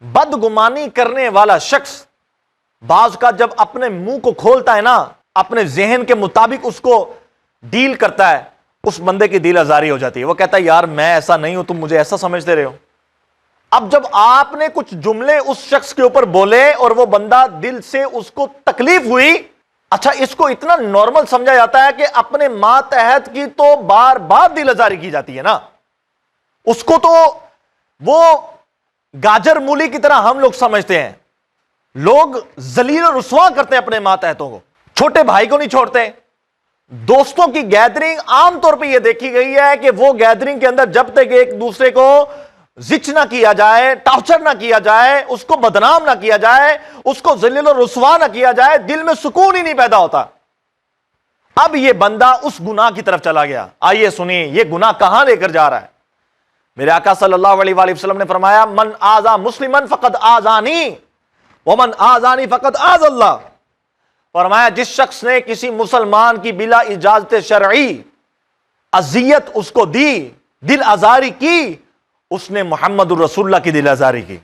بدگمانی کرنے والا شخص بعض کا جب اپنے منہ کو کھولتا ہے نا، اپنے ذہن کے مطابق اس کو ڈیل کرتا ہے، اس بندے کی دل آزاری ہو جاتی ہے. وہ کہتا ہے یار میں ایسا نہیں ہوں، تم مجھے ایسا سمجھتے رہے ہو. اب جب آپ نے کچھ جملے اس شخص کے اوپر بولے اور وہ بندہ دل سے اس کو تکلیف ہوئی، اچھا اس کو اتنا نارمل سمجھا جاتا ہے کہ اپنے ماتحت کی تو بار بار دل آزاری کی جاتی ہے نا، اس کو تو وہ گاجر مولی کی طرح ہم لوگ سمجھتے ہیں. لوگ ذلیل و رسوا کرتے ہیں اپنے ماتحتوں کو، چھوٹے بھائی کو نہیں چھوڑتے. دوستوں کی گیدرنگ عام طور پہ یہ دیکھی گئی ہے کہ وہ گیدرنگ کے اندر جب تک ایک دوسرے کو زچ نہ کیا جائے، ٹارچر نہ کیا جائے، اس کو بدنام نہ کیا جائے، اس کو ذلیل و رسوا نہ کیا جائے، دل میں سکون ہی نہیں پیدا ہوتا. اب یہ بندہ اس گناہ کی طرف چلا گیا. آئیے سنیے یہ گناہ کہاں لے کر جا رہا ہے. میرے آقا صلی اللہ علیہ وآلہ وسلم نے فرمایا من آذا مسلما فقد آذانی ومن آذانی فقد آذى اللہ. فرمایا جس شخص نے کسی مسلمان کی بلا اجازت شرعی اذیت اس کو دی، دل آزاری کی، اس نے محمد الرسول اللہ کی دل آزاری کی،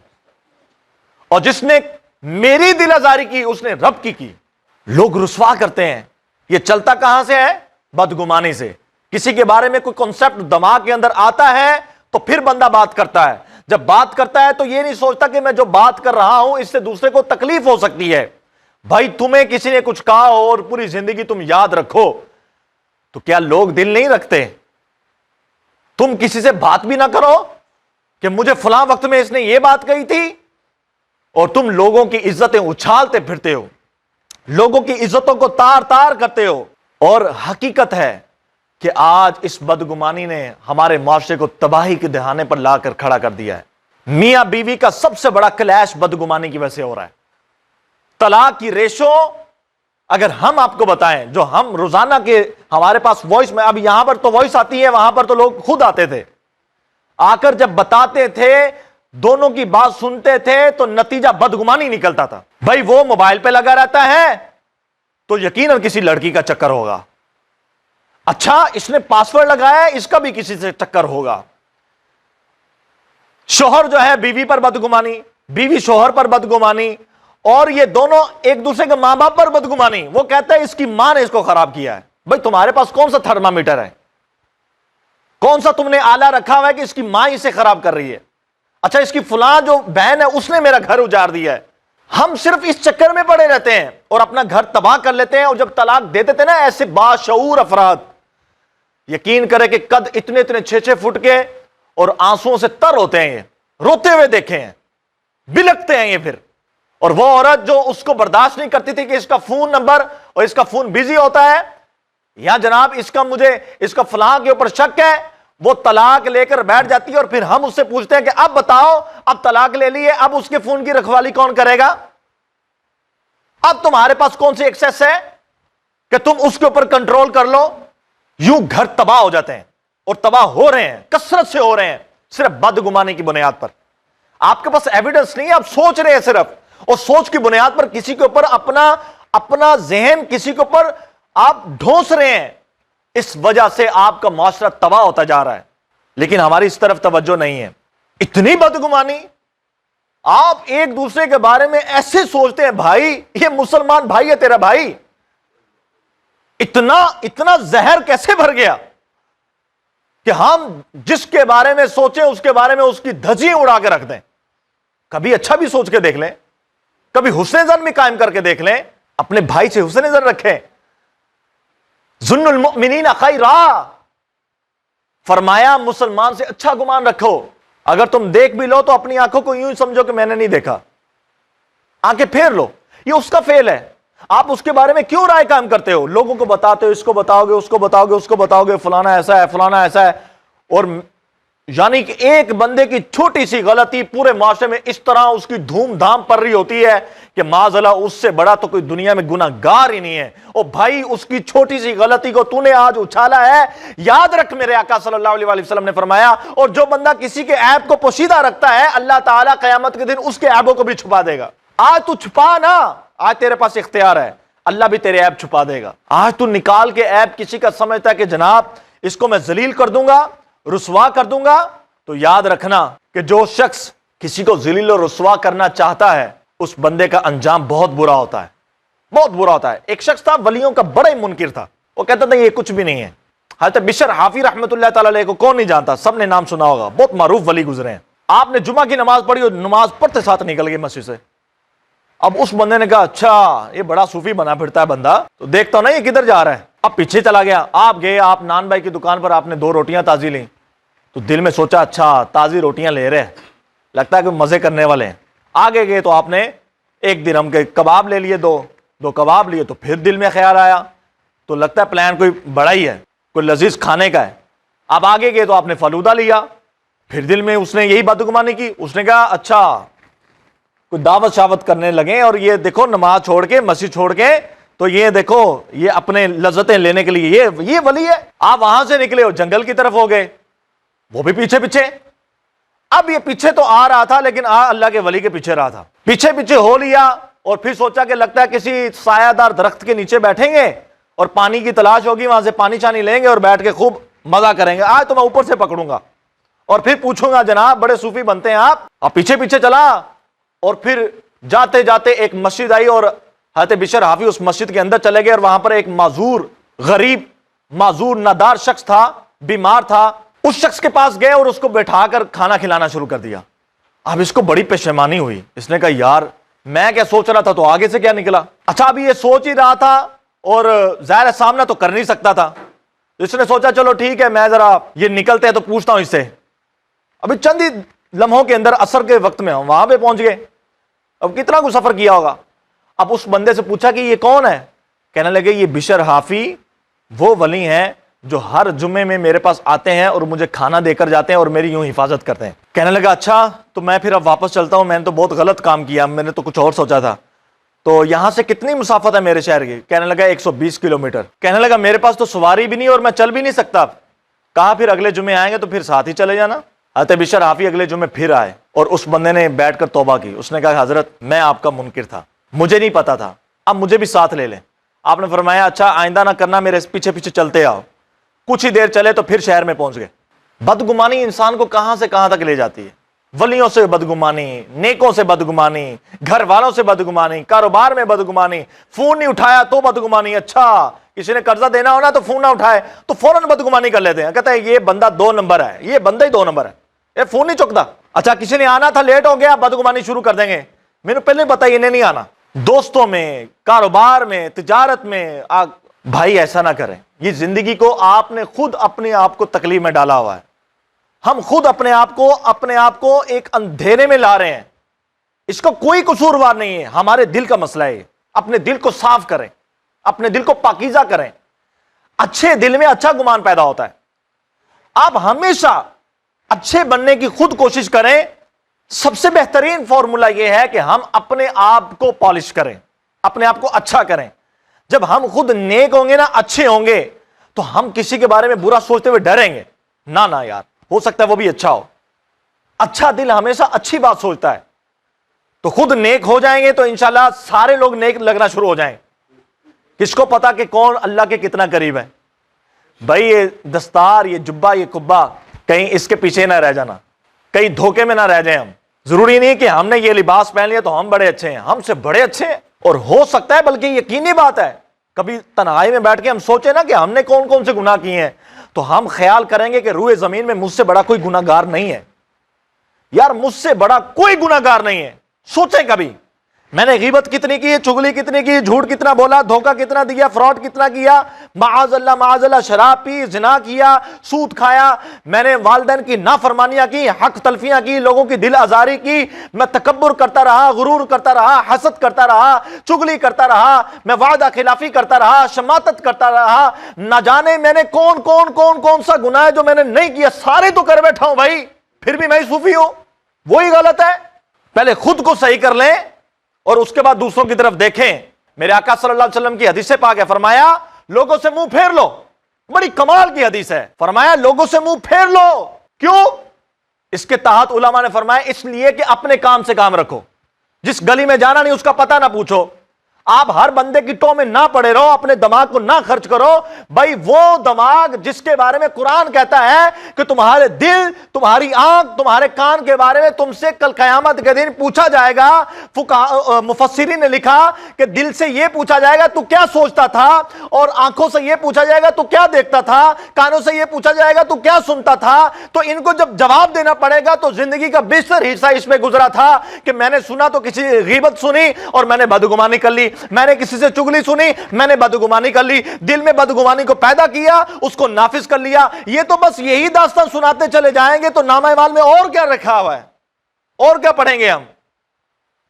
اور جس نے میری دل آزاری کی اس نے رب کی. لوگ رسوا کرتے ہیں. یہ چلتا کہاں سے ہے؟ بدگمانی سے. کسی کے بارے میں کوئی کنسپٹ دماغ کے اندر آتا ہے تو پھر بندہ بات کرتا ہے. جب بات کرتا ہے تو یہ نہیں سوچتا کہ میں جو بات کر رہا ہوں اس سے دوسرے کو تکلیف ہو سکتی ہے. بھائی تمہیں کسی نے کچھ کہا اور پوری زندگی تم یاد رکھو تو کیا لوگ دل نہیں رکھتے؟ تم کسی سے بات بھی نہ کرو کہ مجھے فلاں وقت میں اس نے یہ بات کہی تھی، اور تم لوگوں کی عزتیں اچھالتے پھرتے ہو، لوگوں کی عزتوں کو تار تار کرتے ہو. اور حقیقت ہے کہ آج اس بدگمانی نے ہمارے معاشرے کو تباہی کے دہانے پر لا کر کھڑا کر دیا ہے. میاں بیوی کا سب سے بڑا کلیش بدگمانی کی وجہ سے ہو رہا ہے. طلاق کی ریشو اگر ہم آپ کو بتائیں، جو ہم روزانہ کے ہمارے پاس وائس میں، اب یہاں پر تو وائس آتی ہے، وہاں پر تو لوگ خود آتے تھے، آ کر جب بتاتے تھے، دونوں کی بات سنتے تھے تو نتیجہ بدگمانی نکلتا تھا. بھائی وہ موبائل پہ لگا رہتا ہے تو یقیناً کسی لڑکی کا چکر ہوگا. اچھا اس نے پاسورڈ لگایا ہے، اس کا بھی کسی سے چکر ہوگا. شوہر جو ہے بیوی پر بدگمانی، بیوی شوہر پر بدگمانی، اور یہ دونوں ایک دوسرے کے ماں باپ پر بدگمانی. وہ کہتا ہے اس کی ماں نے اس کو خراب کیا ہے. بھائی تمہارے پاس کون سا تھرمامیٹر ہے؟ کون سا تم نے آلہ رکھا ہوا ہے کہ اس کی ماں اسے خراب کر رہی ہے؟ اچھا اس کی فلاں جو بہن ہے اس نے میرا گھر اجاڑ دیا ہے. ہم صرف اس چکر میں پڑے رہتے ہیں اور اپنا گھر تباہ کر لیتے ہیں. اور جب طلاق دے دیتے نا ایسے باشعور افراد، یقین کرے کہ قد اتنے اتنے 6-6 فٹ کے اور آنسوؤں سے تر ہوتے ہیں، یہ روتے ہوئے دیکھے ہیں، بلکتے ہیں یہ پھر. اور وہ عورت جو اس کو برداشت نہیں کرتی تھی کہ اس کا فون نمبر اور اس کا فون بزی ہوتا ہے، یا جناب اس کا فلاں کے اوپر شک ہے، وہ طلاق لے کر بیٹھ جاتی ہے. اور پھر ہم اس سے پوچھتے ہیں کہ اب بتاؤ، اب طلاق لے لیے، اب اس کے فون کی رکھوالی کون کرے گا؟ اب تمہارے پاس کون سی ایکسس ہے کہ تم اس کے اوپر کنٹرول کر لو؟ یوں گھر تباہ ہو جاتے ہیں، اور تباہ ہو رہے ہیں، کثرت سے ہو رہے ہیں، صرف بدگمانی کی بنیاد پر. آپ کے پاس ایویڈنس نہیں ہے، آپ سوچ رہے ہیں صرف، اور سوچ کی بنیاد پر کسی کے اوپر اپنا ذہن کسی کے اوپر آپ ڈھونس رہے ہیں. اس وجہ سے آپ کا معاشرہ تباہ ہوتا جا رہا ہے. لیکن ہماری اس طرف توجہ نہیں ہے. اتنی بدگمانی، آپ ایک دوسرے کے بارے میں ایسے سوچتے ہیں، بھائی یہ مسلمان بھائی ہے تیرا بھائی. اتنا زہر کیسے بھر گیا کہ ہم جس کے بارے میں سوچیں اس کے بارے میں اس کی دھجیاں اڑا کے رکھ دیں. کبھی اچھا بھی سوچ کے دیکھ لیں، کبھی حسن ظن بھی قائم کر کے دیکھ لیں، اپنے بھائی سے حسن ظن رکھیں. ظن المؤمنین خیرا، فرمایا مسلمان سے اچھا گمان رکھو. اگر تم دیکھ بھی لو تو اپنی آنکھوں کو یوں ہی سمجھو کہ میں نے نہیں دیکھا، آنکھیں پھیر لو. یہ اس کا فعل ہے. آپ اس کے بارے میں کیوں رائے قائم کرتے ہو؟ لوگوں کو بتاتے ہو، اس کو بتاؤ گے، اس کو بتاؤ گے، اس کو بتاؤ گے، فلانا ایسا ہے، فلانا ایسا ہے. اور یعنی کہ ایک بندے کی چھوٹی سی غلطی پورے معاشرے میں اس طرح اس کی دھوم دھام پڑ رہی ہوتی ہے کہ معاذ اللہ اس سے بڑا تو کوئی دنیا میں گناہ گار ہی نہیں ہے. اور بھائی اس کی چھوٹی سی غلطی کو تو نے آج اچھالا ہے. یاد رکھ میرے آقا صلی اللہ علیہ وآلہ وسلم نے فرمایا، اور جو بندہ کسی کے عیب کو پوشیدہ رکھتا ہے اللہ تعالیٰ قیامت کے دن اس کے عیبوں کو بھی چھپا دے گا. آج تو چھپا نا، آج تیرے پاس اختیار ہے، اللہ بھی تیرے عیب چھپا دے گا. آج تو نکال کے عیب کسی کا سمجھتا ہے کہ جناب اس کو میں ذلیل کر دوں گا، رسوا کر دوں گا، تو یاد رکھنا کہ جو شخص کسی کو ذلیل و رسوا کرنا چاہتا ہے اس بندے کا انجام بہت برا ہوتا ہے، بہت برا ہوتا ہے۔ ایک شخص تھا ولیوں کا بڑا ہی منکر تھا، وہ کہتا تھا یہ کچھ بھی نہیں ہے۔ حضرت بشر حافی رحمۃ اللہ تعالی علیہ کو کون نہیں جانتا، سب نے نام سنا ہوگا، بہت معروف ولی گزرے ہیں۔ آپ نے جمعہ کی نماز پڑھی اور نماز پڑھتے ساتھ نکل گئے مسجد سے۔ اب اس بندے نے کہا اچھا یہ بڑا صوفی بنا پھرتا ہے بندہ، تو دیکھتا ہوں نا یہ کدھر جا رہا ہے۔ اب پیچھے چلا گیا، آپ گئے، آپ نان بھائی کی دکان پر آپ نے 2 روٹیاں تازی لیں، تو دل میں سوچا اچھا تازی روٹیاں لے رہے ہیں، لگتا ہے کہ مزے کرنے والے ہیں۔ آگے گئے تو آپ نے 1 درہم کے کباب لے لیے، دو کباب لیے، تو پھر دل میں خیال آیا تو لگتا ہے پلان کوئی بڑا ہی ہے، کوئی لذیذ کھانے کا ہے۔ اب آگے گئے تو آپ نے فلودہ لیا، پھر دل میں اس نے یہی بدگمانی کی، اس نے کہا اچھا کوئی دعوت شاوت کرنے لگے، اور یہ دیکھو نماز چھوڑ کے مسجد چھوڑ کے تو یہ دیکھو یہ اپنے لذتیں لینے کے لیے یہ ولی ہے۔ آپ وہاں سے نکلے اور جنگل کی طرف ہو گئے، وہ بھی پیچھے پیچھے۔ اب یہ پیچھے تو آ رہا تھا لیکن اللہ کے ولی کے پیچھے رہا تھا، پیچھے پیچھے ہو لیا، اور پھر سوچا کہ لگتا ہے کسی سایہ دار درخت کے نیچے بیٹھیں گے اور پانی کی تلاش ہوگی، وہاں سے پانی چانی لیں گے اور بیٹھ کے خوب مزہ کریں گے، آج تو میں اوپر سے پکڑوں گا اور پھر پوچھوں گا جناب بڑے صوفی بنتے ہیں آپ۔ اب پیچھے پیچھے چلا، اور پھر جاتے جاتے ایک مسجد آئی، اور حضرت بشر حافی اس مسجد کے اندر چلے گئے، اور وہاں پر ایک معذور غریب معذور نادار شخص تھا، بیمار تھا۔ اس شخص کے پاس گئے اور اس کو بیٹھا کر کھانا کھلانا شروع کر دیا۔ اب اس کو بڑی پشیمانی ہوئی، اس نے کہا یار میں کیا سوچ رہا تھا تو آگے سے کیا نکلا۔ اچھا ابھی یہ سوچ ہی رہا تھا اور ظاہر سامنا تو کر نہیں سکتا تھا، اس نے سوچا چلو ٹھیک ہے میں ذرا یہ نکلتے ہیں تو پوچھتا ہوں اس سے۔ ابھی چند ہی لمحوں کے اندر عصر کے وقت میں ہم وہاں پہ پہنچ گئے، اب کتنا کو سفر کیا ہوگا۔ اب اس بندے سے پوچھا کہ یہ کون ہے، کہنے لگے یہ بشر حافی وہ ولی ہیں جو ہر جمعے میں میرے پاس آتے ہیں اور مجھے کھانا دے کر جاتے ہیں اور میری یوں حفاظت کرتے ہیں۔ کہنے لگا اچھا تو میں پھر اب واپس چلتا ہوں، میں نے تو بہت غلط کام کیا، میں نے تو کچھ اور سوچا تھا، تو یہاں سے کتنی مسافت ہے میرے شہر کی؟ کہنے لگا 120 کلومیٹر۔ کہنے لگا میرے پاس تو سواری بھی نہیں اور میں چل بھی نہیں سکتا۔ کہا پھر اگلے جمعے آئیں گے تو پھر ساتھ ہی چلے جانا۔ حضرت بشر حافی اگلے جمعے پھر آئے اور اس بندے نے بیٹھ کر توبہ کی، اس نے کہا حضرت میں آپ کا منکر تھا، مجھے نہیں پتا تھا، اب مجھے بھی ساتھ لے لیں۔ آپ نے فرمایا اچھا آئندہ نہ کرنا، میرے پیچھے پیچھے چلتے آؤ۔ کچھ ہی دیر چلے تو پھر شہر میں پہنچ گئے۔ بدگمانی انسان کو کہاں سے کہاں تک لے جاتی ہے، ولیوں سے بدگمانی، نیکوں سے بدگمانی، گھر والوں سے بدگمانی، کاروبار میں بدگمانی، فون نہیں اٹھایا تو بدگمانی، اچھا کسی نے قرضہ دینا ہونا تو فون نہ اٹھائے تو فوراً بدگمانی کر لیتے ہیں، کہتا ہے یہ بندہ 2 نمبر ہے، یہ بندہ ہی 2 نمبر ہے، یہ فون نہیں چکتا۔ اچھا کسی نے آنا تھا لیٹ ہو گیا، بدگمانی شروع کر دیں گے، میں نے پہلے بتایا انہیں نہیں آنا۔ دوستوں میں، کاروبار میں، تجارت میں بھائی ایسا نہ کریں، یہ زندگی کو آپ نے خود اپنے آپ کو تکلیف میں ڈالا ہوا ہے، ہم خود اپنے آپ کو ایک اندھیرے میں لا رہے ہیں، اس کا کوئی قصوروار نہیں ہے، ہمارے دل کا مسئلہ ہے۔ اپنے دل کو صاف کریں، اپنے دل کو پاکیزہ کریں، اچھے دل میں اچھا گمان پیدا ہوتا ہے۔ آپ ہمیشہ اچھے بننے کی خود کوشش کریں، سب سے بہترین فارمولا یہ ہے کہ ہم اپنے آپ کو پالش کریں، اپنے آپ کو اچھا کریں۔ جب ہم خود نیک ہوں گے نا، اچھے ہوں گے، تو ہم کسی کے بارے میں برا سوچتے ہوئے ڈریں گے نہ یار، ہو سکتا ہے وہ بھی اچھا ہو۔ اچھا دل ہمیشہ اچھی بات سوچتا ہے، تو خود نیک ہو جائیں گے تو انشاءاللہ سارے لوگ نیک لگنا شروع ہو جائیں۔ کس کو پتا کہ کون اللہ کے کتنا قریب ہے؟ بھائی یہ دستار، یہ جبہ، یہ کبا، کہیں اس کے پیچھے نہ رہ جانا، کہیں دھوکے میں نہ رہ جائیں ہم۔ ضروری نہیں کہ ہم نے یہ لباس پہن لیا تو ہم بڑے اچھے ہیں، ہم سے بڑے اچھے ہیں، اور ہو سکتا ہے بلکہ یقینی بات ہے کبھی تنہائی میں بیٹھ کے ہم سوچیں نا کہ ہم نے کون کون سے گناہ کیے ہیں، تو ہم خیال کریں گے کہ روئے زمین میں مجھ سے بڑا کوئی گناہ گار نہیں ہے، یار مجھ سے بڑا کوئی گناہ گار نہیں ہے۔ سوچیں کبھی میں نے غیبت کتنی کی، چغلی کتنی کی، جھوٹ کتنا بولا، دھوکہ کتنا دیا، فراڈ کتنا کیا، معاذ اللہ شراب پی، زنا کیا، سود کھایا، میں نے والدین کی نافرمانیاں کی، حق تلفیاں کی، لوگوں کی دل آزاری کی، میں تکبر کرتا رہا، غرور کرتا رہا، حسد کرتا رہا، چغلی کرتا رہا، میں وعدہ خلافی کرتا رہا، شماتت کرتا رہا، نہ جانے میں نے کون سا گناہ ہے جو میں نے نہیں کیا، سارے تو کر بیٹھا ہوں بھائی، پھر بھی میں صوفی ہوں۔ وہی غلط ہے، پہلے خود کو صحیح کر لیں اور اس کے بعد دوسروں کی طرف دیکھیں۔ میرے آقا صلی اللہ علیہ وسلم کی حدیث پاک ہے، فرمایا لوگوں سے منہ پھیر لو، بڑی کمال کی حدیث ہے، فرمایا لوگوں سے منہ پھیر لو۔ کیوں؟ اس کے تحت علماء نے فرمایا اس لیے کہ اپنے کام سے کام رکھو، جس گلی میں جانا نہیں اس کا پتہ نہ پوچھو، آپ ہر بندے کی ٹو میں نہ پڑے رہو, اپنے دماغ کو نہ خرچ کرو. بھائی وہ دماغ جس کے بارے میں قرآن کہتا ہے کہ تمہارے دل, تمہاری آنکھ, تمہارے کان کے بارے میں تم سے کل قیامت کے دن پوچھا جائے گا. مفسرین نے لکھا کہ دل سے یہ پوچھا جائے گا تو کیا سوچتا تھا, اور آنکھوں سے یہ پوچھا جائے گا تو کیا دیکھتا تھا, کانوں سے یہ پوچھا جائے گا تو کیا سنتا تھا. تو ان کو جب جواب دینا پڑے گا تو زندگی کا بیشتر حصہ اس میں گزرا تھا کہ میں نے سنا تو کسی غیبت سنی اور میں نے بدگمانی کر لی, میں نے کسی سے چگلی سنی, میں نے بدگمانی کر لی, دل میں بدگمانی کو پیدا کیا, اس کو نافذ کر لیا. یہ تو بس یہی داستان سناتے چلے جائیں گے تو نامہ اعمال میں اور کیا رکھا ہوا ہے, اور کیا پڑھیں گے ہم.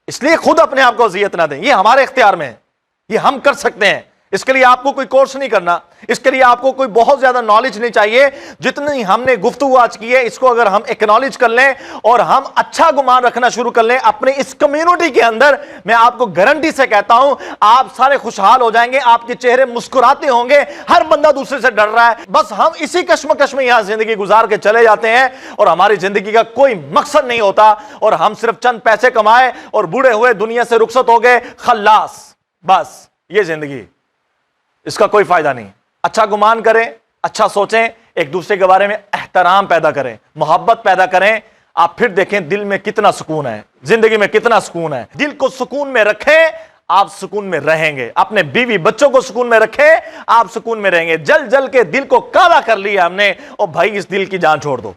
اس لیے خود اپنے آپ کو اذیت نہ دیں, یہ ہمارے اختیار میں ہے, یہ ہم کر سکتے ہیں. اس کے لیے آپ کو کوئی کورس نہیں کرنا, اس کے لیے آپ کو کوئی بہت زیادہ نالج نہیں چاہیے. جتنی ہم نے گفتگو آج کی ہے اس کو اگر ہم ایکنالج کر لیں اور ہم اچھا گمان رکھنا شروع کر لیں اپنے اس کمیونٹی کے اندر, میں آپ کو گارنٹی سے کہتا ہوں آپ سارے خوشحال ہو جائیں گے, آپ کے چہرے مسکراتے ہوں گے. ہر بندہ دوسرے سے ڈر رہا ہے, بس ہم اسی کشمکش میں یہاں زندگی گزار کے چلے جاتے ہیں اور ہماری زندگی کا کوئی مقصد نہیں ہوتا, اور ہم صرف چند پیسے کمائے اور بوڑھے ہوئے دنیا سے رخصت ہو گئے, خلاص, بس یہ زندگی, اس کا کوئی فائدہ نہیں. اچھا گمان کریں, اچھا سوچیں, ایک دوسرے کے بارے میں احترام پیدا کریں, محبت پیدا کریں. آپ پھر دیکھیں دل میں کتنا سکون ہے, زندگی میں کتنا سکون ہے. دل کو سکون میں رکھیں, آپ سکون میں رہیں گے. اپنے بیوی بچوں کو سکون میں رکھیں, آپ سکون میں رہیں گے. جل جل کے دل کو کالا کر لیا ہم نے, اور بھائی اس دل کی جان چھوڑ دو.